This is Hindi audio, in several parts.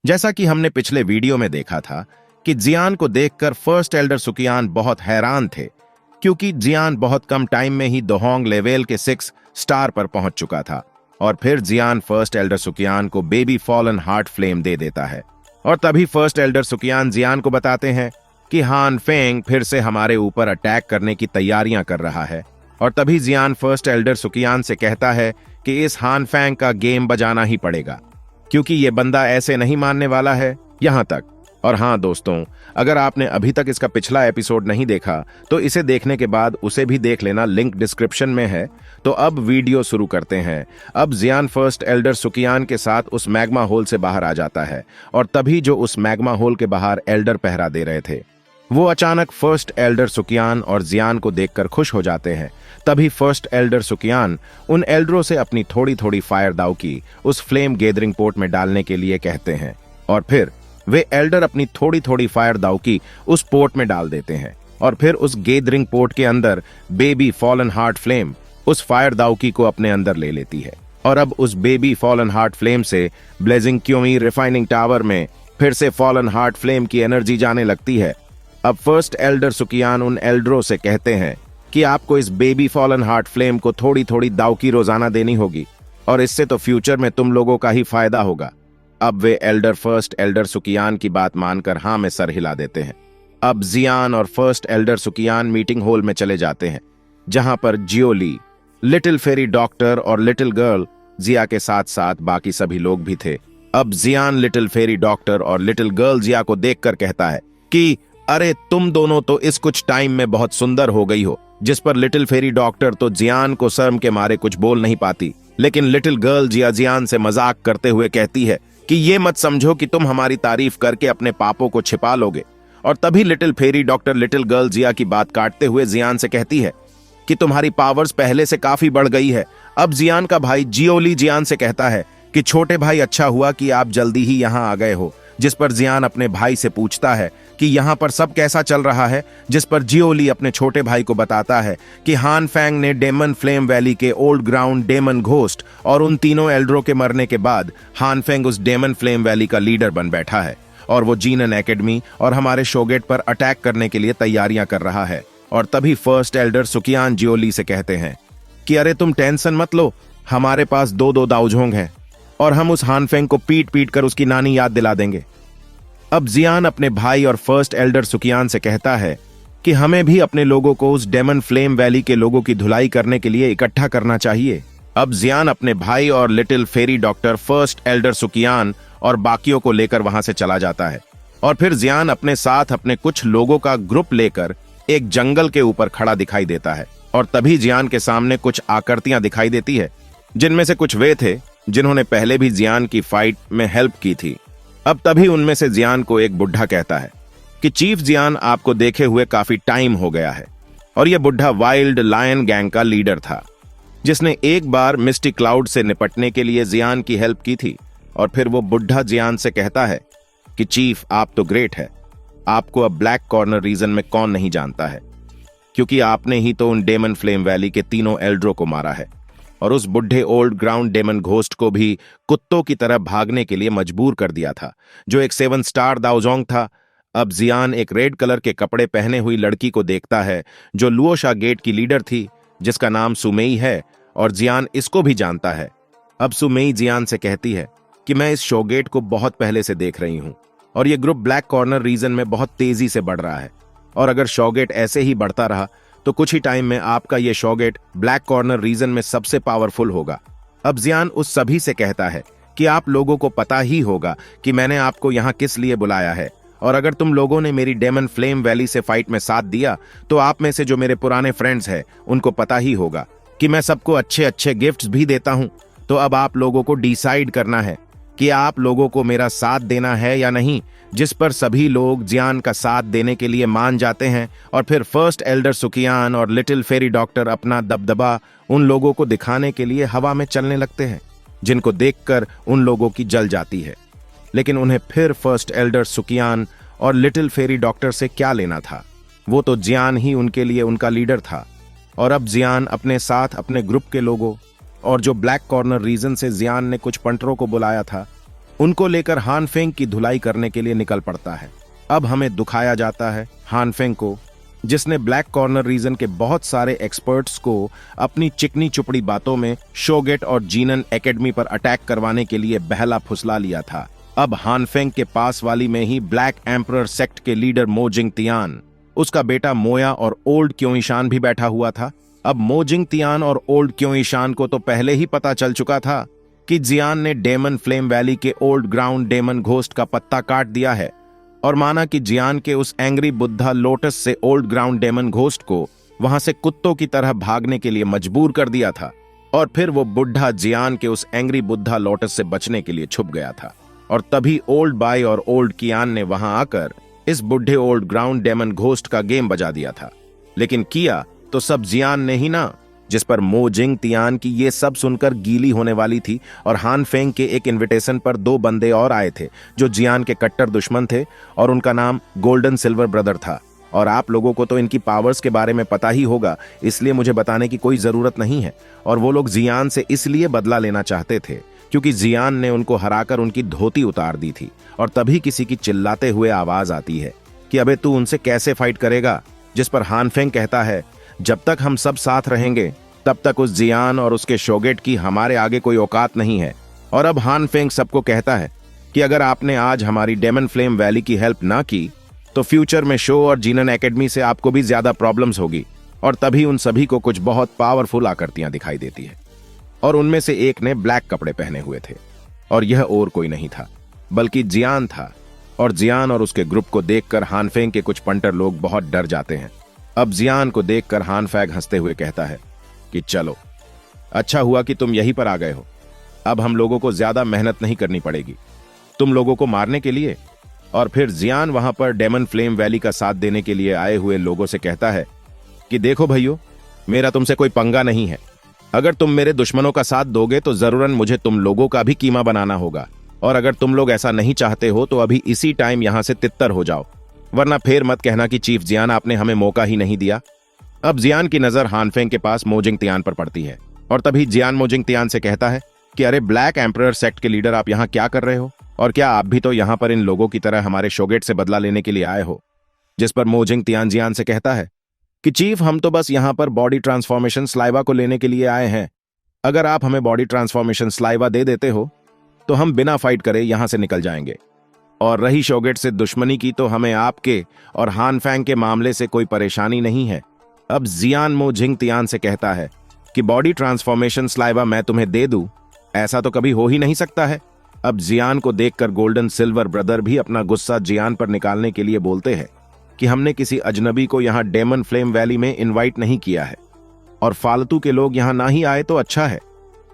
जैसा कि हमने पिछले वीडियो में देखा था कि जियान को देखकर फर्स्ट एल्डर सुकियान बहुत हैरान थे, क्योंकि जियान बहुत कम टाइम में ही दोहोंग लेवल के 6 स्टार पर पहुंच चुका था। और फिर जियान फर्स्ट एल्डर सुकियान को बेबी फॉलन हार्ट फ्लेम दे देता है। और तभी फर्स्ट एल्डर सुकियान जियान को बताते हैं कि हान फेंग फिर से हमारे ऊपर अटैक करने की तैयारियां कर रहा है। और तभी जियान फर्स्ट एल्डर सुकियान से कहता है कि इस हान फेंग का गेम बजाना ही पड़ेगा, क्योंकि ये बंदा ऐसे नहीं मानने वाला है। यहां तक। और हाँ दोस्तों, अगर आपने अभी तक इसका पिछला एपिसोड नहीं देखा तो इसे देखने के बाद उसे भी देख लेना, लिंक डिस्क्रिप्शन में है। तो अब वीडियो शुरू करते हैं। अब जियान फर्स्ट एल्डर सुकियान के साथ उस मैग्मा होल से बाहर आ जाता है। और तभी जो उस मैग्मा होल के बाहर एल्डर पहरा दे रहे थे, वो अचानक फर्स्ट एल्डर सुकियान और जियान को देखकर खुश हो जाते हैं। तभी फर्स्ट एल्डर सुकियान उन एल्डरों से अपनी थोड़ी थोड़ी फायर दाव की उस फ्लेम गैदरिंग पोर्ट में डालने के लिए कहते हैं। और फिर वे एल्डर अपनी थोड़ी थोड़ी फायर दाव की उस पोर्ट में डाल देते हैं। और फिर उस गैदरिंग पोर्ट के अंदर बेबी फॉलन हार्ट फ्लेम उस फायर दावकी को अपने अंदर ले लेती है। और अब उस बेबी फॉलन हार्ट फ्लेम से ब्लेजिंग क्योमी रिफाइनिंग टावर में फिर से फॉलन हार्ट फ्लेम की एनर्जी जाने लगती है। अब फर्स्ट एल्डर सुकियान उन एल्डरों से कहते हैं कि आपको इस बेबी फॉलन हार्ट फ्लेम को थोड़ी थोड़ी दावकी रोजाना देनी होगी, और इससे तो फ्यूचर में तुम लोगों का ही फायदा होगा। अब वे एल्डर फर्स्ट एल्डर सुकियान की बात मानकर हाँ में सर हिला देते हैं। अब जियान और फर्स्ट एल्डर सुकियान मीटिंग हॉल में चले जाते हैं, जहां पर जियोली, लिटिल फेरी डॉक्टर और लिटिल गर्ल जिया के साथ साथ बाकी सभी लोग भी थे। अब जियान लिटिल फेरी डॉक्टर और लिटिल गर्ल जिया को देखकर कहता है कि अरे तुम दोनों तो इस कुछ टाइम में बहुत सुंदर हो गई हो। जिस पर लिटिल फेरी डॉक्टर तो जियान को शर्म के मारे कुछ बोल नहीं पाती, लेकिन लिटिल गर्ल जियान से मजाक करते हुए कहती है कि ये मत समझो कि तुम हमारी तारीफ करके अपने पापों को छिपा लोगे। और तभी little fairy doctor little girl जिया की बात काटते हुए जियान से कहती है कि तुम्हारी पावर्स पहले से काफी बढ़ गई है। अब जियान का भाई जियोली जियान से कहता है कि छोटे भाई, अच्छा हुआ कि आप जल्दी ही यहाँ आ गए हो। जिस पर जियान अपने भाई से पूछता है कि यहाँ पर सब कैसा चल रहा है, जिस पर जियोली अपने छोटे भाई को बताता है कि हान फेंग ने डेमन फ्लेम वैली के ओल्ड ग्राउंड डेमन घोस्ट और उन तीनों एल्डरों के मरने के बाद हान फेंग उस डेमन फ्लेम वैली का लीडर बन बैठा है, और वो जीनन एकेडमी और हमारे शोगेट पर अटैक करने के लिए तैयारियां कर रहा है। और तभी फर्स्ट एल्डर सुकियान जियोली से कहते हैं कि अरे तुम टेंशन मत लो, हमारे पास दो दाउजोंग हैं और हम उस हान फेंग को पीट पीट कर उसकी नानी याद दिला देंगे। अब जियान अपने भाई और फर्स्ट एल्डर सुकियान से कहता है कि हमें भी अपने लोगों को उस डेमन फ्लेम वैली के लोगों की धुलाई करने के लिए इकट्ठा करना चाहिए। अब जियान अपने भाई और little fairy doctor first Elder सुकियान और बाकियों को लेकर वहां से चला जाता है। और फिर जियान अपने साथ अपने कुछ लोगों का ग्रुप लेकर एक जंगल के ऊपर खड़ा दिखाई देता है। और तभी जियान के सामने कुछ आकृतियां दिखाई देती है, जिनमें से कुछ वे थे जिन्होंने पहले भी जियान की फाइट में हेल्प की थी। अब तभी उनमें से जियान को एक बुढ़ा कहता है कि चीफ जियान, आपको देखे हुए काफी टाइम हो गया है। और यह बुढ़ा वाइल्ड लायन गैंग का लीडर था, जिसने एक बार मिस्टी क्लाउड से निपटने के लिए जियान की हेल्प की थी। और फिर वो बुढ़ा जियान से कहता है कि चीफ, आप तो ग्रेट है, आपको अब ब्लैक कॉर्नर रीजन में कौन नहीं जानता है, क्योंकि आपने ही तो उन डेमन फ्लेम वैली के तीनों एल्डरों को मारा है और उस बुढ़े ओल्ड ग्राउंड डेमन घोस्ट को भी कुत्तों की तरह भागने के लिए मजबूर कर दिया था, जो एक 7 स्टार दाउजोंग था। अब जियान एक रेड कलर के कपड़े पहने हुई लड़की को देखता है, जो लुओशा गेट की लीडर थी, जिसका नाम सुमेई है, और जियान इसको भी जानता है। अब सुमेई जियान से कहती है कि मैं इस शोगेट को बहुत पहले से देख रही हूं, और यह ग्रुप ब्लैक कॉर्नर रीजन में बहुत तेजी से बढ़ रहा है, और अगर शोगेट ऐसे ही बढ़ता रहा तो कुछ ही टाइम में आपका यह शोगेट ब्लैक कॉर्नर रीजन में सबसे पावरफुल होगा। अब जियान उस सभी से कहता है कि आप लोगों को पता ही होगा कि मैंने आपको यहाँ किस लिए बुलाया है, और अगर तुम लोगों ने मेरी डेमन फ्लेम वैली से फाइट में साथ दिया तो आप में से जो मेरे पुराने फ्रेंड्स हैं उनको पता ही होगा कि मैं सबको अच्छे अच्छे गिफ्ट्स भी देता हूं। तो अब आप लोगों को डिसाइड करना है कि आप लोगों को मेरा साथ देना है या नहीं, जिस पर सभी लोग जियान का साथ देने के लिए मान जाते हैं। और फिर फर्स्ट एल्डर सुकियान और लिटिल फेरी डॉक्टर अपना दबदबा उन लोगों को दिखाने के लिए हवा में चलने लगते हैं, जिनको देखकर उन लोगों की जल जाती है। लेकिन उन्हें फिर फर्स्ट एल्डर सुकियान और लिटिल फेरी डॉक्टर से क्या लेना था, वो तो जियान ही उनके लिए उनका लीडर था। और अब जियान अपने साथ अपने ग्रुप के लोगों और जो ब्लैक कॉर्नर रीजन से जियान ने कुछ पंटरों को बुलाया था, उनको लेकर हानफेंग की धुलाई करने के लिए निकल पड़ता है। अब हमें दुखाया जाता है हानफेंग को, जिसने ब्लैक कॉर्नर रीजन के बहुत सारे एक्सपर्ट्स को अपनी चिकनी चुपड़ी बातों में शोगेट और जीनन एकेडमी पर अटैक करवाने के लिए बहला फुसला लिया था। अब हानफेंग के पास वाली में ही ब्लैक एम्परर सेक्ट के लीडर मो जिंगतियान, उसका बेटा मोया और ओल्ड क्योंईशान भी बैठा हुआ था। अब मो जिंगतियान और ओल्ड क्योंईशान को तो पहले ही पता चल चुका था कि जियान ने डेमन फ्लेम वैली के ओल्ड ग्राउंड डेमन घोस्ट का पत्ता काट दिया है, और माना कि जियान के उस एंग्री बुद्धा लोटस से ओल्ड ग्राउंड डेमन घोस्ट को वहां से कुत्तों की तरह भागने के लिए मजबूर कर दिया था, और फिर वो बुढ़ा जियान के उस एंग्री बुद्धा लोटस से बचने के लिए छुप गया था। और तभी ओल्ड बाई और ओल्ड कियान ने वहां आकर इस बुढ़े ओल्ड ग्राउंड डेमन घोस्ट का गेम बजा दिया था। लेकिन किया तो सब जियान ने ही ना, जिस पर मो जिंगतियान की ये सब सुनकर गीली होने वाली थी। और हानफेंग के एक इनविटेशन पर 2 बंदे और आए थे जो जियान के कट्टर दुश्मन थे, और उनका नाम गोल्डन सिल्वर ब्रदर था। और आप लोगों को तो इनकी पावर्स के बारे में पता ही होगा, इसलिए मुझे बताने की कोई जरूरत नहीं है। और वो लोग जियान से इसलिए बदला लेना चाहते थे क्योंकि जियान ने उनको हराकर उनकी धोती उतार दी थी। और तभी किसी की चिल्लाते हुए आवाज आती है कि अबे तू उनसे कैसे फाइट करेगा, जिस पर हानफेंग कहता है जब तक हम सब साथ रहेंगे तब तक उस जियान और उसके शोगेट की हमारे आगे कोई औकात नहीं है। और अब हानफेंग सबको कहता है कि अगर आपने आज हमारी डेमन फ्लेम वैली की हेल्प ना की तो फ्यूचर में शो और जीनन एकेडमी से आपको भी ज्यादा प्रॉब्लम्स होगी। और तभी उन सभी को कुछ बहुत पावरफुल आकृतियां दिखाई देती है, और उनमें से एक ने ब्लैक कपड़े पहने हुए थे, और यह और कोई नहीं था बल्कि जियान था। और जियान और उसके ग्रुप को देखकर हानफेंग के कुछ पंटर लोग बहुत डर जाते हैं। अब जियान को देखकर हानफेंग हंसते हुए कहता है कि चलो, अच्छा हुआ कि तुम यहीं पर आ गए हो। अब हम लोगों को ज्यादा मेहनत नहीं करनी पड़ेगी तुम लोगों को मारने के लिए। और फिर जियान वहां पर डेमन फ्लेम वैली का साथ देने के लिए आए हुए लोगों से कहता है कि देखो भाइयों, मेरा तुमसे कोई पंगा नहीं है। अगर तुम मेरे दुश्मनों का साथ दोगे तो जरूरन मुझे तुम लोगों का भी कीमा बनाना होगा। और अगर तुम लोग ऐसा नहीं चाहते हो तो अभी इसी टाइम यहां से तित्तर हो जाओ, वरना फिर मत कहना कि चीफ जियान आपने हमें मौका ही नहीं दिया। अब जियान की नजर हानफेंग के पास मो जिंगतियान पर पड़ती है, और तभी जियान मो जिंगतियान से कहता है कि अरे ब्लैक एम्परर सेक्ट के लीडर, आप यहाँ क्या कर रहे हो? और क्या आप भी तो यहाँ पर इन लोगों की तरह हमारे शोगेट से बदला लेने के लिए आए हो? जिस पर मो जिंगतियान जियान से कहता है कि चीफ, हम तो बस यहाँ पर बॉडी ट्रांसफॉर्मेशन स्लाइवा को लेने के लिए आए हैं। अगर आप हमें बॉडी ट्रांसफॉर्मेशन स्लाइवा दे देते हो तो हम बिना फाइट करे यहां से निकल जाएंगे। और रही शोगेट से दुश्मनी की, तो हमें आपके और हानफेंग के मामले से कोई परेशानी नहीं है। अब जियान मो जिंगतियान से कहता है कि बॉडी ट्रांसफॉर्मेशन स्लाइवा मैं तुम्हें दे दूं, ऐसा तो कभी हो ही नहीं सकता है। अब जियान को देखकर गोल्डन सिल्वर ब्रदर भी अपना गुस्सा जियान पर निकालने के लिए बोलते हैं कि हमने किसी अजनबी को यहां डेमन फ्लेम वैली में इनवाइट नहीं किया है, और फालतू के लोग यहां ना ही आए तो अच्छा है।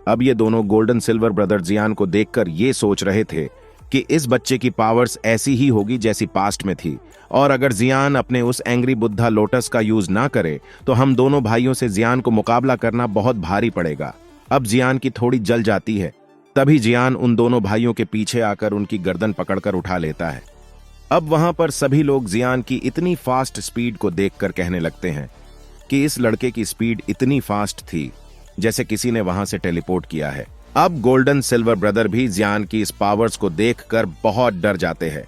अब ये दोनों गोल्डन सिल्वर ब्रदर जियान को देखकर ये सोच रहे थे कि इस बच्चे की पावर्स ऐसी ही होगी जैसी पास्ट में थी, और अगर जियान अपने उस एंग्री बुद्धा लोटस का यूज ना करे तो हम दोनों भाइयों से जियान को मुकाबला करना बहुत भारी पड़ेगा। अब जियान की थोड़ी जल जाती है, तभी जियान उन दोनों भाइयों के पीछे आकर उनकी गर्दन पकड़कर उठा लेता है। अब वहां पर सभी लोग जियान की इतनी फास्ट स्पीड को देखकर कहने लगते हैं कि इस लड़के की स्पीड इतनी फास्ट थी जैसे किसी ने वहां से टेलीपोर्ट किया है। अब गोल्डन सिल्वर ब्रदर भी जियान की इस पावर्स को देखकर बहुत डर जाते हैं,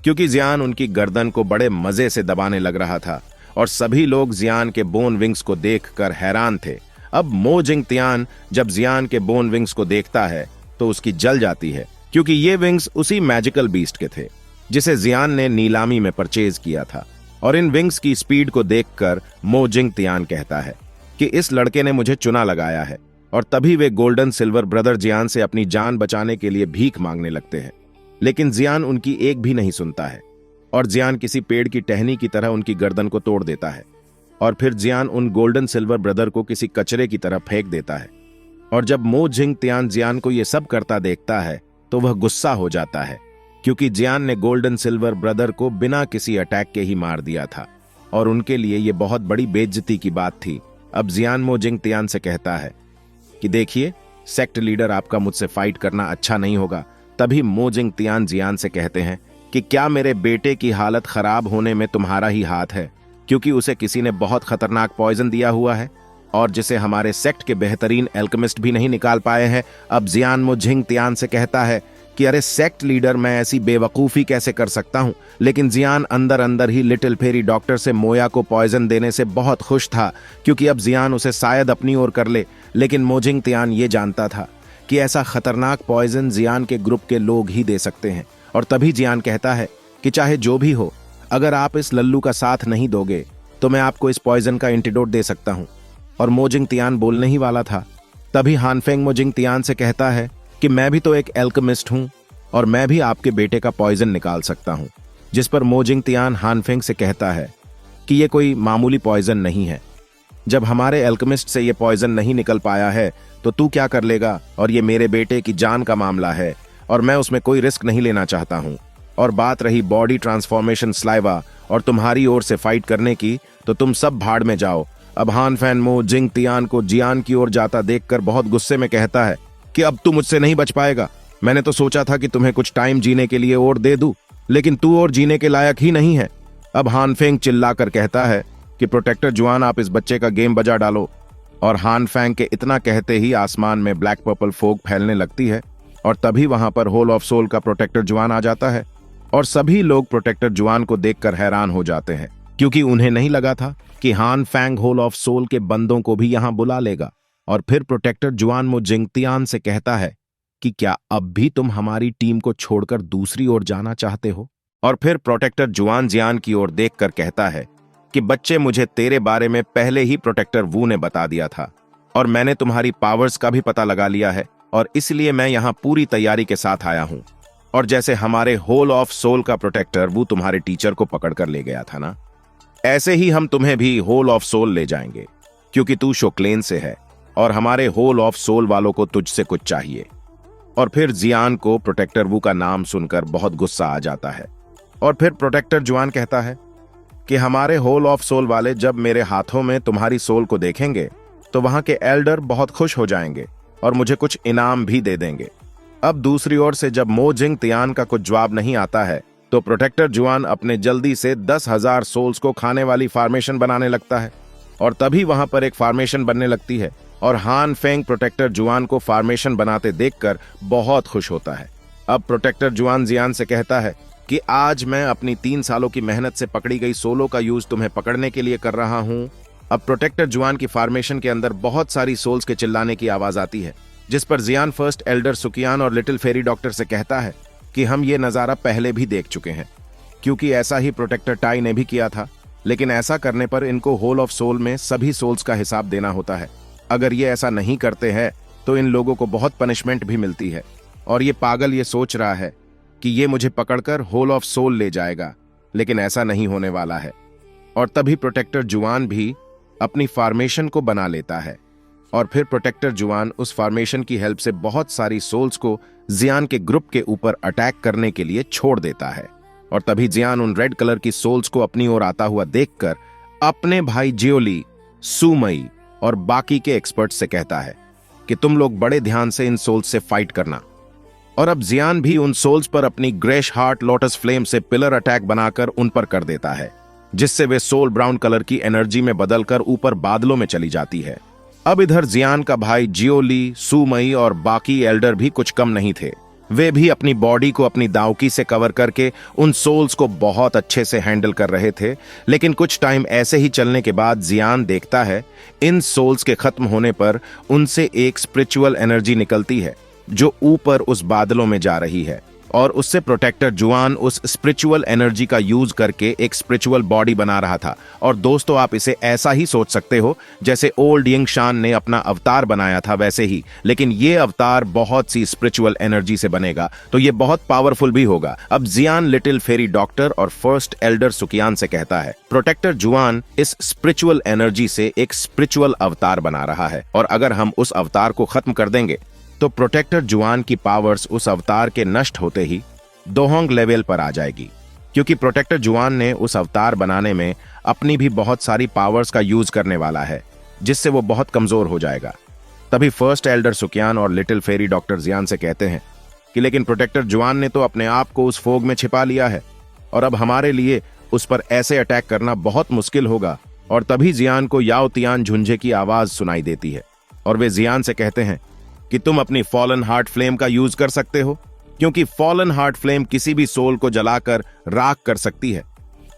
क्योंकि जियान उनकी गर्दन को बड़े मजे से दबाने लग रहा था, और सभी लोग जियान के बोन विंग्स को देखकर हैरान थे। अब मो जिंगतियान जब जियान के बोन विंग्स को देखता है तो उसकी जल जाती है, क्योंकि ये विंग्स उसी मैजिकल बीस्ट के थे जिसे जियान ने नीलामी में परचेज किया था। और इन विंग्स की स्पीड को देखकर मो जिंगतियान कहता है कि इस लड़के ने मुझे चुना लगाया है। और तभी वे गोल्डन सिल्वर ब्रदर जियान से अपनी जान बचाने के लिए भीख मांगने लगते हैं, लेकिन जियान उनकी एक भी नहीं सुनता है, और जियान किसी पेड़ की टहनी की तरह उनकी गर्दन को तोड़ देता है। और फिर जियान उन गोल्डन सिल्वर ब्रदर को किसी कचरे की तरह फेंक देता है। और जब मो जिंगतियान जियान को यह सब करता देखता है तो वह गुस्सा हो जाता है, क्योंकि जियान ने गोल्डन सिल्वर ब्रदर को बिना किसी अटैक के ही मार दिया था, और उनके लिए यह बहुत बड़ी बेइज्जती की बात थी। अब जियान मो जिंगतियान से कहता है कि देखिए, सेक्ट लीडर, आपका मुझसे फाइट करना अच्छा नहीं होगा। तभी मो जिंगतियान जियान से कहते हैं कि क्या मेरे बेटे की हालत खराब होने में तुम्हारा ही हाथ है, क्योंकि उसे किसी ने बहुत खतरनाक पॉइजन दिया हुआ है, और जिसे हमारे सेक्ट के बेहतरीन एल्केमिस्ट भी नहीं निकाल पाए हैं। अब जियान मो जिंगतियान से कहता है कि कि अरे सेक्ट लीडर, मैं ऐसी बेवकूफ़ी कैसे कर सकता हूं। लेकिन जियान अंदर अंदर ही लिटिल फेरी डॉक्टर से मोया को पॉइजन देने से बहुत खुश था, क्योंकि अब जियान उसे शायद अपनी ओर कर ले। लेकिन मोजिंग तियान ये जानता था कि ऐसा खतरनाक पॉइजन जियान के ग्रुप के लोग ही दे सकते हैं। और तभी जियान कहता है कि चाहे जो भी हो, अगर आप इस लल्लू का साथ नहीं दोगे तो मैं आपको इस पॉइजन का एंटीडोट दे सकता हूं। और मोजिंग तियान बोलने ही वाला था, तभी हानफेंग मोजिंग तियान से कहता है कि मैं भी तो एक एल्केमिस्ट हूं और मैं भी आपके बेटे का पॉइजन निकाल सकता हूं। जिस पर मोजिंग तियान हानफेंग से कहता है कि ये कोई मामूली पॉइजन नहीं है। जब हमारे एल्केमिस्ट से ये पॉइजन नहीं निकल पाया है तो तू क्या कर लेगा, और ये मेरे बेटे की जान का मामला है और मैं उसमें कोई रिस्क नहीं लेना चाहता हूं। और बात रही बॉडी ट्रांसफॉर्मेशन स्लाइवा और तुम्हारी ओर से फाइट करने की, तो तुम सब भाड़ में जाओ। अब हानफेंग मोजिंग तियान को जियान की ओर जाता देखकर बहुत गुस्से में कहता है कि अब तू मुझसे नहीं बच पाएगा। मैंने तो सोचा था कि तुम्हें कुछ टाइम जीने के लिए और दे दूं, लेकिन तू और जीने के लायक ही नहीं है। अब हानफेंग चिल्लाकर कहता है कि प्रोटेक्टर जुआन, आप इस बच्चे का गेम बजा डालो। और हानफेंग के इतना कहते ही आसमान में ब्लैक पर्पल फोग फैलने लगती है और तभी वहां पर होल ऑफ सोल का प्रोटेक्टर जुआन आ जाता है। और सभी लोग प्रोटेक्टर जुआन को देखकर हैरान हो जाते हैं, क्योंकि उन्हें नहीं लगा था कि हानफेंग होल ऑफ सोल के बंदों को भी यहां बुला लेगा। और फिर प्रोटेक्टर जुआन मोजिंग तियान से कहता है कि क्या अब भी तुम हमारी टीम को छोड़कर दूसरी ओर जाना चाहते हो। और फिर प्रोटेक्टर जुआन जियान की ओर देखकर कहता है कि बच्चे, मुझे तेरे बारे में पहले ही प्रोटेक्टर वू ने बता दिया था और मैंने तुम्हारी पावर्स का भी पता लगा लिया है, और इसलिए मैं यहां पूरी तैयारी के साथ आया हूं। और जैसे हमारे होल ऑफ सोल का प्रोटेक्टर वो तुम्हारे टीचर को पकड़कर ले गया था ना, ऐसे ही हम तुम्हें भी होल ऑफ सोल ले जाएंगे, क्योंकि तू शोक्लेन से है और हमारे होल ऑफ सोल वालों को तुझसे कुछ चाहिए। और फिर जियान को प्रोटेक्टर वू का नाम सुनकर बहुत गुस्सा आ जाता है। और फिर प्रोटेक्टर जुआन कहता है कि हमारे होल ऑफ सोल वाले जब मेरे हाथों में तुम्हारी सोल को देखेंगे तो वहां के एल्डर बहुत खुश हो जाएंगे और मुझे कुछ इनाम भी दे देंगे। अब दूसरी ओर से जब मोजिंग तियान का कुछ जवाब नहीं आता है तो प्रोटेक्टर जुआन अपने जल्दी से 10,000 सोल्स को खाने वाली फार्मेशन बनाने लगता है। और तभी वहां पर एक फार्मेशन बनने लगती है और हानफेंग प्रोटेक्टर जुआन को फार्मेशन बनाते देखकर बहुत खुश होता है। अब प्रोटेक्टर जुआन जियान से कहता है कि आज मैं अपनी 3 सालों की मेहनत से पकड़ी गई सोलों का यूज तुम्हें पकड़ने के लिए कर रहा हूं। अब प्रोटेक्टर जुआन की फार्मेशन के अंदर बहुत सारी सोल्स के चिल्लाने की आवाज आती है, जिस पर जियान फर्स्ट एल्डर सुकियान और लिटिल फेरी डॉक्टर से कहता है कि हम ये नजारा पहले भी देख चुके हैं, क्योंकि ऐसा ही प्रोटेक्टर टाई ने भी किया था। लेकिन ऐसा करने पर इनको होल ऑफ सोल में सभी सोल्स का हिसाब देना होता है। अगर ये ऐसा नहीं करते हैं तो इन लोगों को बहुत पनिशमेंट भी मिलती है। और ये पागल ये सोच रहा है कि ये मुझे पकड़कर होल ऑफ सोल ले जाएगा, लेकिन ऐसा नहीं होने वाला है। और तभी प्रोटेक्टर जुआन भी अपनी फार्मेशन को बना लेता है और फिर प्रोटेक्टर जुआन उस फार्मेशन की हेल्प से बहुत सारी सोल्स को जियान के ग्रुप के ऊपर अटैक करने के लिए छोड़ देता है। और तभी जियान उन रेड कलर की सोल्स को अपनी ओर आता हुआ देखकर अपने भाई जियोली, सुमई और बाकी के एक्सपर्ट से कहता है कि तुम लोग बड़े ध्यान से इन सोल्स से फाइट करना। और अब जियान भी उन सोल्स पर अपनी ग्रेश हार्ट लोटस फ्लेम से पिलर अटैक बनाकर उन पर कर देता है, जिससे वे सोल ब्राउन कलर की एनर्जी में बदलकर ऊपर बादलों में चली जाती है। अब इधर जियान का भाई जियोली, सुमई और बाकी एल्डर भी कुछ कम नहीं थे। वे भी अपनी बॉडी को अपनी दावकी से कवर करके उन सोल्स को बहुत अच्छे से हैंडल कर रहे थे। लेकिन कुछ टाइम ऐसे ही चलने के बाद जियान देखता है इन सोल्स के खत्म होने पर उनसे एक स्पिरिचुअल एनर्जी निकलती है जो ऊपर उस बादलों में जा रही है, और उससे प्रोटेक्टर जुआन उस स्पिरिचुअल एनर्जी का यूज करके एक स्पिरिचुअल बॉडी बना रहा था। और दोस्तों, आप इसे ऐसा ही सोच सकते हो जैसे ओल्ड यंग शान ने अपना अवतार बनाया था वैसे ही, लेकिन ये अवतार बहुत सी स्पिरिचुअल एनर्जी से बनेगा, तो ये बहुत पावरफुल भी होगा। अब जियान लिटिल फेरी डॉक्टर और फर्स्ट एल्डर सुकियान से कहता है प्रोटेक्टर जुआन इस स्पिरिचुअल एनर्जी से एक स्पिरिचुअल अवतार बना रहा है, और अगर हम उस अवतार को खत्म कर देंगे तो प्रोटेक्टर जुआन की पावर्स उस अवतार के नष्ट होते ही दोहोंग लेवल पर आ जाएगी, क्योंकि प्रोटेक्टर जुआन ने उस अवतार बनाने में अपनी भी बहुत सारी पावर्स का यूज करने वाला है, जिससे वो बहुत कमजोर हो जाएगा। तभी फर्स्ट एल्डर सुकियान और लिटिल फेरी डॉक्टर जियान से कहते हैं कि लेकिन प्रोटेक्टर जुआन ने तो अपने आप को उस फोग में छिपा लिया है और अब हमारे लिए उस पर ऐसे अटैक करना बहुत मुश्किल होगा। और तभी जियान को याओ तियान झुंझे की आवाज सुनाई देती है और वे जियान से कहते हैं कि तुम अपनी फॉलन हार्ट फ्लेम का यूज कर सकते हो क्योंकि फॉलन हार्ट फ्लेम किसी भी सोल को जलाकर राख कर सकती है।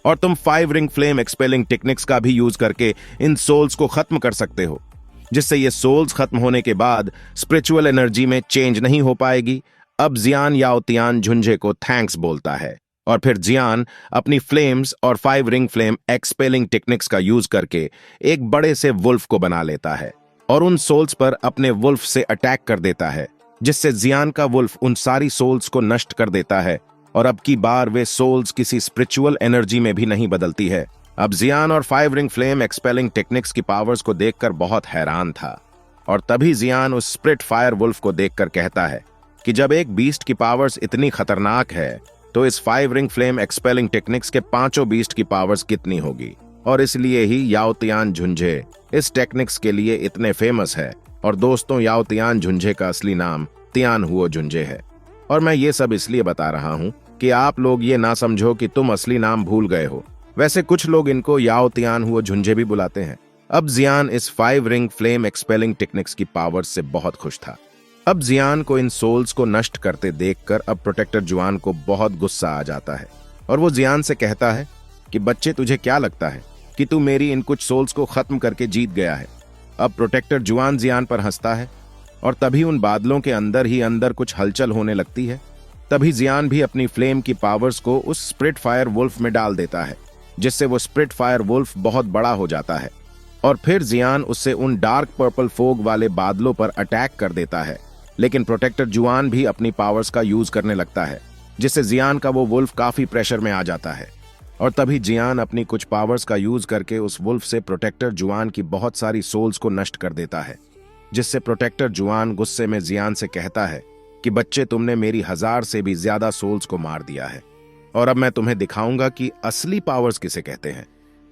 और तुम 5 रिंग फ्लेम एक्सपेलिंग टेक्निक्स का भी यूज करके इन सोल्स को खत्म कर सकते हो, जिससे ये सोल्स खत्म होने के बाद स्पिरिचुअल एनर्जी में चेंज नहीं हो पाएगी। अब जियान याओ तियान झुंझे को थैंक्स बोलता है और फिर जियान अपनी फ्लेम्स और 5 रिंग फ्लेम एक्सपेलिंग टेक्निक्स का यूज करके एक बड़े से वुल्फ को बना लेता है और उन सोल्स पर अपने वुल्फ से अटैक कर देता है, जिससे जियान का वुल्फ उन सारी सोल्स को नष्ट कर देता है और अब की बार वे सोल्स किसी स्पिरिचुअल एनर्जी में भी नहीं बदलती है। अब जियान और 5 रिंग फ्लेम एक्सपेलिंग टेक्निक्स की पावर्स को देखकर बहुत हैरान था और तभी जियान उस स्प्रिट फायर वुल्फ को देखकर कहता है कि जब एक बीस्ट की पावर्स इतनी खतरनाक है तो इस 5 रिंग फ्लेम एक्सपेलिंग टेक्निक्स के 5 बीस्ट की पावर्स कितनी होगी। और इसलिए ही याओ तियान झुंझे इस टेक्निक्स के लिए इतने फेमस है। और दोस्तों, याओ तियान झुंझे का असली नाम तियान हुओ झुंझे है। और मैं ये सब इसलिए बता रहा हूँ कि आप लोग ये ना समझो कि तुम असली नाम भूल गए हो। वैसे कुछ लोग इनको याओ तियान हुओ झुंझे भी बुलाते हैं। अब जियान इस 5 रिंग फ्लेम एक्सपेलिंग टेक्निक्स की पावर्स से बहुत खुश था। अब जियान को इन सोल्स को नष्ट करते देखकर अब प्रोटेक्टर जुआन को बहुत गुस्सा आ जाता है और वो जियान से कहता है कि बच्चे, तुझे क्या लगता है कि तू मेरी इन कुछ सोल्स को खत्म करके जीत गया है। अब प्रोटेक्टर जुआन जियान पर हंसता है और तभी उन बादलों के अंदर ही अंदर कुछ हलचल होने लगती है। तभी जियान भी अपनी फ्लेम की पावर्स को उस स्प्रिट फायर वुल्फ में डाल देता है, जिससे वो स्प्रिट फायर वुल्फ बहुत बड़ा हो जाता है और फिर जियान उससे उन डार्क पर्पल फोग वाले बादलों पर अटैक कर देता है। लेकिन प्रोटेक्टर जुआन भी अपनी पावर्स का यूज करने लगता है, जिससे जियान का वो वुल्फ काफी प्रेशर में आ जाता है और तभी जियान अपनी कुछ पावर्स का यूज करके उस वुल्फ से प्रोटेक्टर जुआन की बहुत सारी सोल्स को नष्ट कर देता है, जिससे प्रोटेक्टर जुआन गुस्से में जियान से कहता है कि बच्चे, तुमने मेरी 1000 से भी ज्यादा सोल्स को मार दिया है और अब मैं तुम्हें दिखाऊंगा कि असली पावर्स किसे कहते हैं।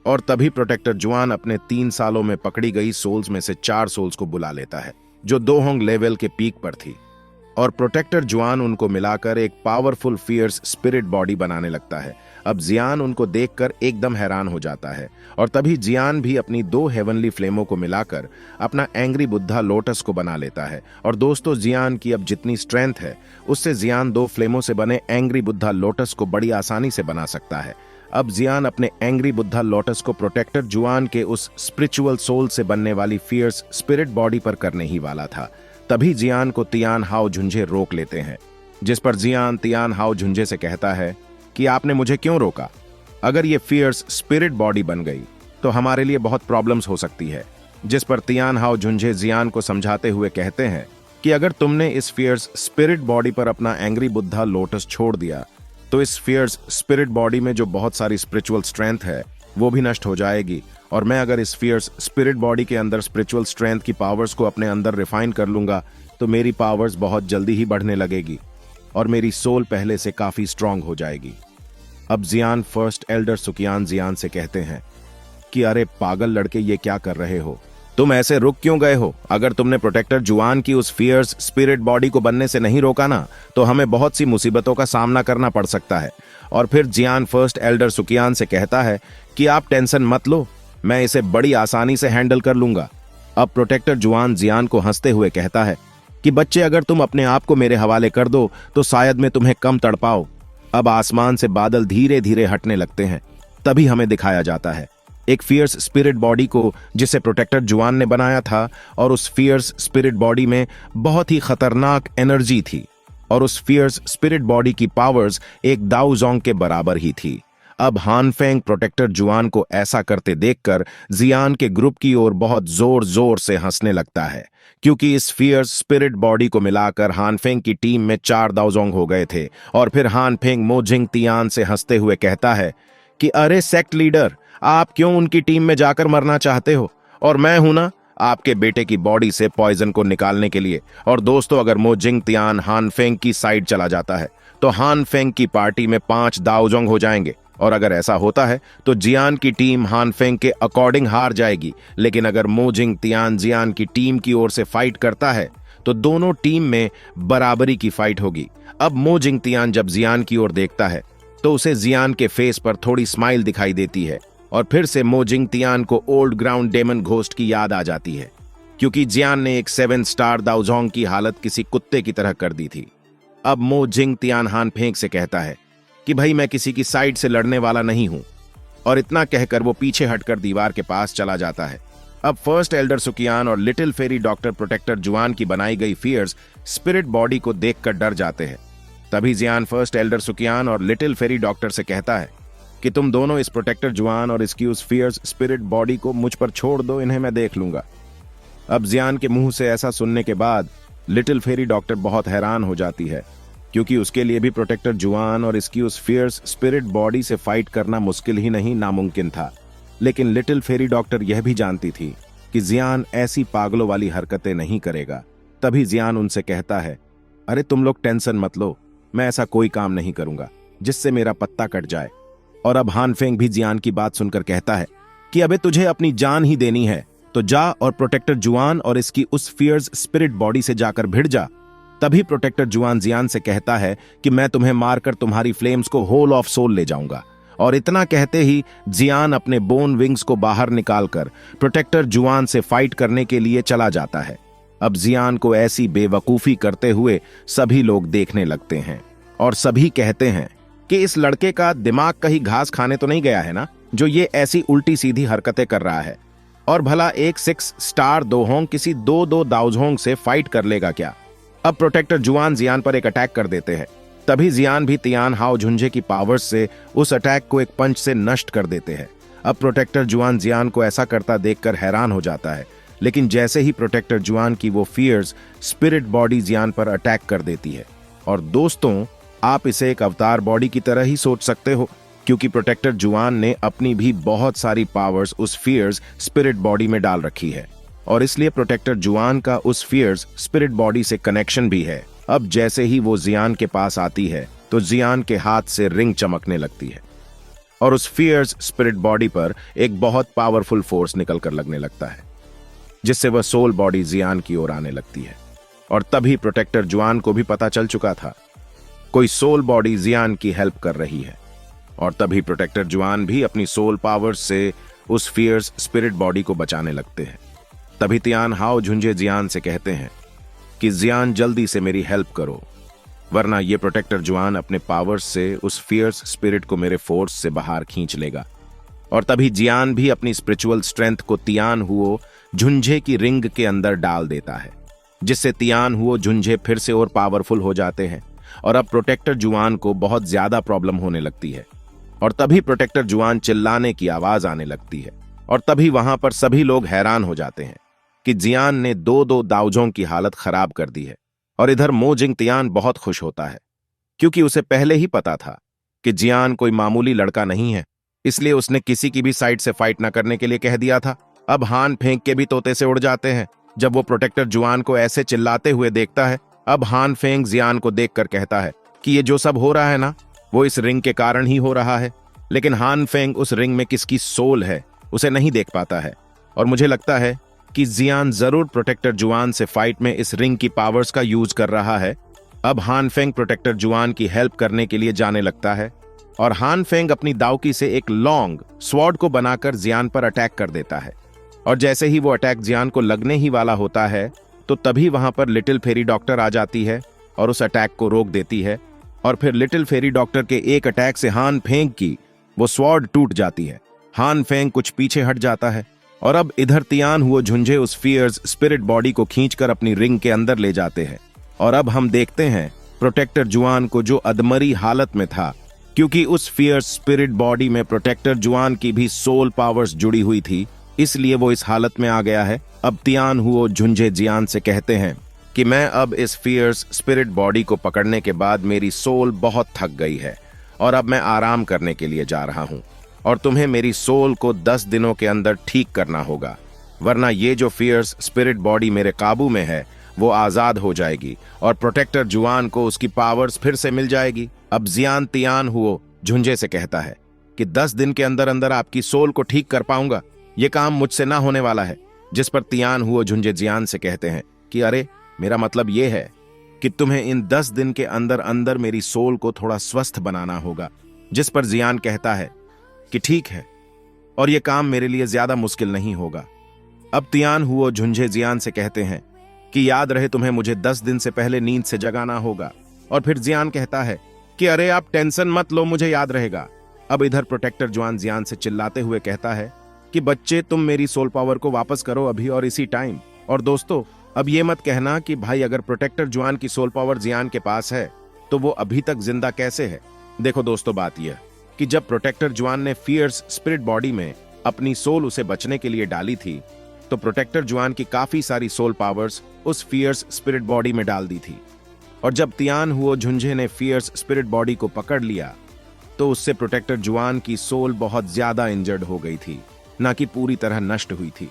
और तभी प्रोटेक्टर जुआन अपने 3 सालों में पकड़ी गई सोल्स में से 4 सोल्स को बुला लेता है, जो दोहोंग लेवल के पीक पर थी, और प्रोटेक्टर जुआन उनको मिलाकर एक पावरफुल फियर्स स्पिरिट बॉडी बनाने लगता है। अब जियान उनको देखकर एकदम हैरान हो जाता है और तभी जियान भी अपनी 2 हेवनली फ्लेमों को मिलाकर अपना एंग्री बुद्धा लोटस को बना लेता है। और दोस्तों, जियान की अब जितनी स्ट्रेंथ है उससे जियान 2 फ्लेमों से बने एंग्री बुद्धा लोटस को बड़ी आसानी से बना सकता है। अब जियान अपने एंग्री बुद्धा लोटस को प्रोटेक्टर जुआन के उस स्पिरिचुअल सोल से बनने वाली फियर्स स्पिरिट बॉडी पर करने ही वाला था। तभी जियान को तियान हाओ झुंझे रोक लेते हैं, जिस पर जियान तियान हाओ झुंझे से कहता है कि आपने मुझे क्यों रोका? अगर ये फियर्स स्पिरिट बॉडी बन गई तो हमारे लिए बहुत प्रॉब्लम्स हो सकती है। जिस पर तियान हाओ झुंझे जियान को समझाते हुए कहते हैं कि अगर तुमने इस फियर्स स्पिरिट बॉडी पर अपना एंग्री बुद्धा लोटस छोड़ दिया तो इस फियर्स स्पिरिट बॉडी में जो बहुत सारी स्पिरिचुअल स्ट्रेंथ है वो भी नष्ट हो जाएगी, और मैं अगर इस फियर्स स्पिरिट बॉडी के अंदर स्पिरिचुअल स्ट्रेंथ की पावर्स को अपने अंदर रिफाइन कर लूंगा तो मेरी पावर्स बहुत जल्दी ही बढ़ने लगेगी और मेरी सोल पहले से काफी स्ट्रांग हो जाएगी। अब जियान फर्स्ट एल्डर सुकियान जियान से कहते हैं कि अरे पागल लड़के, ये क्या कर रहे हो? तुम ऐसे रुक क्यों गए हो? अगर तुमने प्रोटेक्टर जुआन की उस फियर्स स्पिरिट बॉडी को बनने से नहीं रोका ना तो हमें बहुत सी मुसीबतों का सामना करना पड़ सकता है। और फिर जियान फर्स्ट एल्डर सुकियान से कहता है कि आप टेंशन मत लो, मैं इसे बड़ी आसानी से हैंडल कर लूंगा। अब प्रोटेक्टर जुआन जियान को हंसते हुए कहता है कि बच्चे, अगर तुम अपने आप को मेरे हवाले कर दो तो शायद मैं तुम्हें कम तड़पाऊं। अब आसमान से बादल धीरे धीरे हटने लगते हैं। तभी हमें दिखाया जाता है एक फियर्स स्पिरिट बॉडी को जिसे प्रोटेक्टर जुआन ने बनाया था, और उस फियर्स स्पिरिट बॉडी में बहुत ही खतरनाक एनर्जी थी और उस फियर्स स्पिरिट बॉडी की पावर्स एक दाऊ जोंग के बराबर ही थी। अब हानफेंग प्रोटेक्टर जुआन को ऐसा करते देखकर जियान के ग्रुप की ओर बहुत जोर जोर से हंसने लगता है, क्योंकि इस फियर्स स्पिरिट बॉडी को मिलाकर हानफेंग की टीम में 4 दाऊजोंग हो गए थे। और फिर हानफेंग मोजिंग तियान से हंसते हुए कहता है कि अरे सेक्ट लीडर, आप क्यों उनकी टीम में जाकर मरना चाहते हो? और मैं हूं ना आपके बेटे की बॉडी से पॉइजन को निकालने के लिए। और दोस्तों, अगर मोजिंग तियान हानफेंग की साइड चला जाता है तो हानफेंग की पार्टी में 5 दाऊजोंग हो जाएंगे, और अगर ऐसा होता है तो जियान की टीम हानफेंग के अकॉर्डिंग हार जाएगी। लेकिन अगर मोजिंग तियान जियान की टीम की ओर से फाइट करता है तो दोनों टीम में बराबरी की फाइट होगी। अब मोजिंग तियान जब जियान की ओर देखता है तो उसे जियान के फेस पर थोड़ी स्माइल दिखाई देती है, और फिर से मोजिंग तियान को ओल्ड ग्राउंड डेमन घोस्ट की याद आ जाती है, क्योंकि जियान ने एक 7 स्टार दाऊजोंग की हालत किसी कुत्ते की तरह कर दी थी। अब मो जिंग तियान हान फेंग से कहता है कि भाई मैं किसी की साइड से लड़ने वाला नहीं हूं, और इतना कहकर वो पीछे हटकर दीवार के पास चला जाता है। अब फर्स्ट एल्डर सुकियान और लिटिल फेरी डॉक्टर प्रोटेक्टर जुआन की बनाई गई फियर्स स्पिरिट बॉडी को देखकर डर जाते हैं। तभी जियान फर्स्ट एल्डर सुकियान और लिटिल फेरी डॉक्टर से कहता है कि तुम दोनों इस प्रोटेक्टर जुआन और इसकी उस फियर्स स्पिरिट बॉडी को मुझ पर छोड़ दो, इन्हें मैं देख लूंगा। अब जियान के मुंह से ऐसा सुनने के बाद लिटिल फेरी डॉक्टर बहुत हैरान हो जाती है, क्योंकि उसके लिए भी प्रोटेक्टर जुआन और इसकी उस फियर्स स्पिरिट बॉडी से फाइट करना मुश्किल ही नहीं नामुमकिन था। लेकिन लिटिल फेरी डॉक्टर यह भी जानती थी कि जियान ऐसी पागलों वाली हरकतें नहीं करेगा। तभी जियान उनसे कहता है, अरे तुम लोग टेंशन मत लो, मैं ऐसा कोई काम नहीं करूंगा जिससे मेरा पत्ता कट जाए। और अब हान फेंग भी जियान की बात सुनकर कहता है कि अबे तुझे अपनी जान ही देनी है तो जा और प्रोटेक्टर जुआन और इसकी उस फियर्स स्पिरिट बॉडी से जाकर भिड़ जा। तभी प्रोटेक्टर जुआन जियान से कहता है कि मैं तुम्हें मारकर तुम्हारी फ्लेम्स को होल ऑफ सोल ले जाऊंगा। और इतना कहते ही जियान अपने बोन विंग्स को बाहर निकालकर प्रोटेक्टर जुआन से फाइट करने के लिए चला जाता है। अब जियान को ऐसी बेवकूफी करते हुए सभी लोग देखने लगते हैं और सभी कहते हैं कि इस लड़के का दिमाग कहीं घास खाने तो नहीं गया है ना, जो ये ऐसी उल्टी सीधी हरकतें कर रहा है। और भला एक 6 स्टार दोहोंग किसी 2 दाउजोंग से फाइट कर लेगा क्या। अब प्रोटेक्टर जुआन जियान पर एक अटैक कर देते हैं। तभी जियान भी तियान हाओ झुंझे की पावर्स से उस अटैक को एक पंच से नष्ट कर देते हैं। अब प्रोटेक्टर जुआन जियान को ऐसा करता देखकर हैरान हो जाता है, लेकिन जैसे ही प्रोटेक्टर जुआन की वो फियर्स स्पिरिट बॉडी जियान पर अटैक कर देती है। और दोस्तों, आप इसे एक अवतार बॉडी की तरह ही सोच सकते हो, क्योंकि प्रोटेक्टर जुआन ने अपनी भी बहुत सारी पावर्स उस फियर्स स्पिरिट बॉडी में डाल रखी है, और इसलिए प्रोटेक्टर जुआन का उस फियर्स स्पिरिट बॉडी से कनेक्शन भी है। अब जैसे ही वो जियान के पास आती है तो जियान के हाथ से रिंग चमकने लगती है और उस फियर्स स्पिरिट बॉडी पर एक बहुत पावरफुल फोर्स निकलकर लगने लगता है, जिससे वह सोल बॉडी जियान की ओर आने लगती है। और तभी प्रोटेक्टर जुआन को भी पता चल चुका था, कोई सोल बॉडी जियान की हेल्प कर रही है। और तभी प्रोटेक्टर जुआन भी अपनी सोल पावर्स से उस फियर्स स्पिरिट बॉडी को बचाने लगते हैं। तभी तियान हाओ झुंझे जियान से कहते हैं कि जियान जल्दी से मेरी हेल्प करो, वरना ये प्रोटेक्टर जुआन अपने पावर्स से उस फियर्स स्पिरिट को मेरे फोर्स से बाहर खींच लेगा। और तभी जियान भी अपनी स्पिरिचुअल स्ट्रेंथ को तियान हुओ झुंझे की रिंग के अंदर डाल देता है, जिससे तियान हुओ झुंझे फिर से और पावरफुल हो जाते हैं। और अब प्रोटेक्टर जुआन को बहुत ज्यादा प्रॉब्लम होने लगती है। और तभी प्रोटेक्टर जुआन चिल्लाने की आवाज आने लगती है, और तभी वहां पर सभी लोग हैरान हो जाते हैं कि जियान ने 2 दाउजों की हालत खराब कर दी है। और इधर मो जिंग तियान बहुत खुश होता है, क्योंकि उसे पहले ही पता था कि जियान कोई मामूली लड़का नहीं है, इसलिए उसने किसी की भी साइड से फाइट न करने के लिए कह दिया था। अब हान फेंक के भी तोते से उड़ जाते हैं जब वो प्रोटेक्टर जुआन को ऐसे चिल्लाते हुए देखता है। अब हान फेंग जियान को देखकर कहता है कि ये जो सब हो रहा है ना, वो इस रिंग के कारण ही हो रहा है। लेकिन हान फेंग उस रिंग में किसकी सोल है उसे नहीं देख पाता है, और मुझे लगता है कि जियान जरूर प्रोटेक्टर जुआन से फाइट में इस रिंग की पावर्स का यूज कर रहा है। अब हान फेंग प्रोटेक्टर जुआन की हेल्प करने के लिए जाने लगता है, और हान फेंग अपनी दावकी से एक लॉन्ग स्वॉर्ड को बनाकर जियान पर अटैक कर देता है। और जैसे ही वो अटैक जियान को लगने ही वाला होता है, तो तभी वहां पर लिटिल फेरी डॉक्टर आ जाती है और उस अटैक को रोक देती है। और फिर लिटिल फेरी डॉक्टर के एक अटैक से हान फेंग की वो स्वॉर्ड टूट जाती है। हान फेंग कुछ पीछे हट जाता है, और अब इधर तियान हुए झुंझे उस फियर्स स्पिरिट बॉडी को खींचकर अपनी रिंग के अंदर ले जाते हैं। और अब हम देखते हैं प्रोटेक्टर जुआन को, जो अधमरी हालत में था, क्योंकि उस फियर्स स्पिरिट बॉडी में प्रोटेक्टर जुआन की भी सोल पावर्स जुड़ी हुई थी, इसलिए वो इस हालत में आ गया है। अब तियान हुओ झुंझे जियान से कहते हैं कि मैं अब इस फियर्स स्पिरिट बॉडी को पकड़ने के बाद मेरी सोल बहुत थक गई है, और अब मैं आराम करने के लिए जा रहा हूं, और तुम्हें मेरी सोल को 10 दिनों के अंदर ठीक करना होगा, वरना ये जो फियर्स स्पिरिट बॉडी मेरे काबू में है वो आजाद हो जाएगी और प्रोटेक्टर जुआन को उसकी पावर्स फिर से मिल जाएगी। अब जियान तियान हुओ झुंझे से कहता है कि 10 दिन के अंदर अंदर आपकी सोल को ठीक कर पाऊंगा, ये काम मुझसे ना होने वाला है। जिस पर तियान हुओ झुंझे जियान से कहते हैं कि अरे, मेरा मतलब ये है कि तुम्हें इन 10 दिन के अंदर अंदर मेरी सोल को थोड़ा स्वस्थ बनाना होगा। जिस पर जियान कहता है कि ठीक है, और यह काम मेरे लिए ज्यादा मुश्किल नहीं होगा। अब तियान हुओ झुंझे जियान से कहते हैं कि याद रहे तुम्हें मुझे 10 दिन से पहले नींद से जगाना होगा, और फिर जियान कहता है कि अरे आप टेंशन मत लो, मुझे याद रहेगा। अब इधर प्रोटेक्टर जुआन जियान से चिल्लाते हुए कहता है कि बच्चे तुम मेरी सोल पावर को वापस करो अभी और इसी टाइम। और दोस्तों, अब ये मत कहना कि भाई अगर प्रोटेक्टर जुआन की सोल पावर जियान के पास है तो वो अभी तक जिंदा कैसे है। देखो दोस्तों, बात यह कि जब प्रोटेक्टर जुआन ने फियर्स स्पिरिट बॉडी में अपनी सोल उसे बचने के लिए डाली थी तो प्रोटेक्टर जुआन की काफी सारी सोल पावर्स उस फियर्स स्पिरिट बॉडी में डाल दी थी। और जब तियान हुओ झुंझे ने फियर्स स्पिरिट बॉडी को पकड़ लिया तो उससे प्रोटेक्टर जुआन की सोल बहुत ज्यादा इंजर्ड हो गई थी, ना कि पूरी तरह नष्ट हुई थी।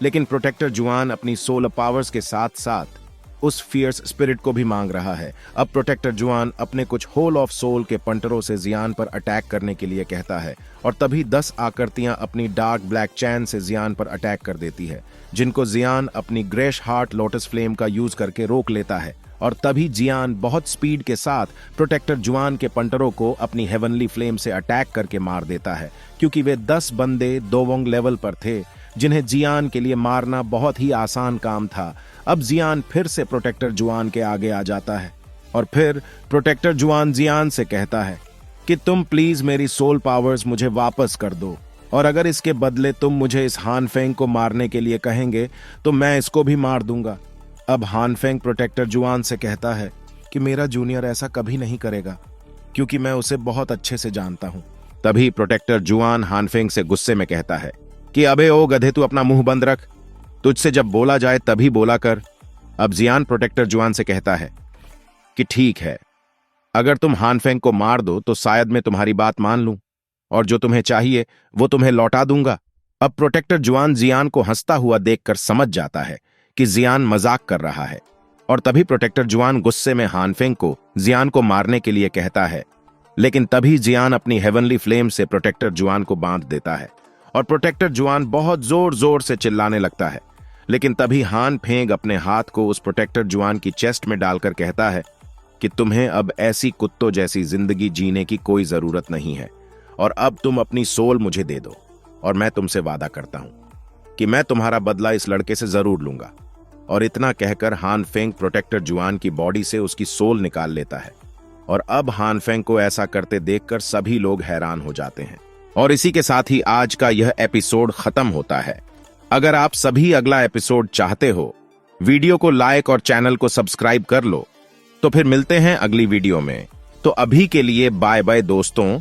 लेकिन प्रोटेक्टर जुआन अपनी सोल पावर्स के साथ साथ उस फियर्स स्पिरिट को भी मांग रहा है। अब प्रोटेक्टर जुआन अपने कुछ होल ऑफ सोल के पंटरों से जियान पर अटैक करने के लिए कहता है और तभी 10 आकृतियां अपनी डार्क ब्लैक चैन से जियान पर अटैक कर देती है, जिनको जियान अपनी ग्रेश हार्ट लोटस फ्लेम का यूज करके रोक लेता है। और तभी जियान बहुत स्पीड के साथ प्रोटेक्टर जुआन के पंटरों को अपनी हेवनली फ्लेम से अटैक करके मार देता है, क्योंकि वे 10 बंदे दोवोंग लेवल पर थे जिन्हें जियान के लिए मारना बहुत ही आसान काम था। अब जियान फिर से प्रोटेक्टर जुआन के आगे आ जाता है और फिर प्रोटेक्टर जुआन जियान से कहता है कि तुम प्लीज मेरी सोल पावर्स मुझे वापस कर दो, और अगर इसके बदले तुम मुझे इस हानफेंग को मारने के लिए कहेंगे तो मैं इसको भी मार दूंगा। अब हानफेंग प्रोटेक्टर जुआन से कहता है कि मेरा जूनियर ऐसा कभी नहीं करेगा, क्योंकि मैं उसे बहुत अच्छे से जानता हूं। तभी प्रोटेक्टर जुआन हानफेंग से गुस्से में कहता है कि अबे ओ गधे, तू अपना मुंह बंद रख, तुझसे जब बोला जाए तभी बोला कर। अब जियान प्रोटेक्टर जुआन से कहता है कि ठीक है, अगर तुम हानफेंग को मार दो तो शायद मैं तुम्हारी बात मान लूं और जो तुम्हें चाहिए वो तुम्हें लौटा दूंगा। अब प्रोटेक्टर जुआन जियान को हंसता हुआ देखकर समझ जाता है कि जियान मजाक कर रहा है और तभी प्रोटेक्टर जुआन गुस्से में हानफेंग को जियान को मारने के लिए कहता है, लेकिन तभी जियान अपनी हेवनली फ्लेम से प्रोटेक्टर जुआन को बांध देता है और प्रोटेक्टर जुआन बहुत जोर जोर से चिल्लाने लगता है। लेकिन तभी हानफेंग अपने हाथ को उस प्रोटेक्टर जुआन की चेस्ट में डालकर कहता है कि तुम्हें अब ऐसी कुत्तों जैसी जिंदगी जीने की कोई जरूरत नहीं है और अब तुम अपनी सोल मुझे दे दो, और मैं तुमसे वादा करता हूं कि मैं तुम्हारा बदला इस लड़के से जरूर लूंगा। और इतना कहकर हानफेंग प्रोटेक्टर जुआन की बॉडी से उसकी सोल निकाल लेता है और अब हानफेंग को ऐसा करते देखकर सभी लोग हैरान हो जाते हैं। और इसी के साथ ही आज का यह एपिसोड खत्म होता है। अगर आप सभी अगला एपिसोड चाहते हो, वीडियो को लाइक और चैनल को सब्सक्राइब कर लो। तो फिर मिलते हैं अगली वीडियो में। तो अभी के लिए बाय बाय दोस्तों।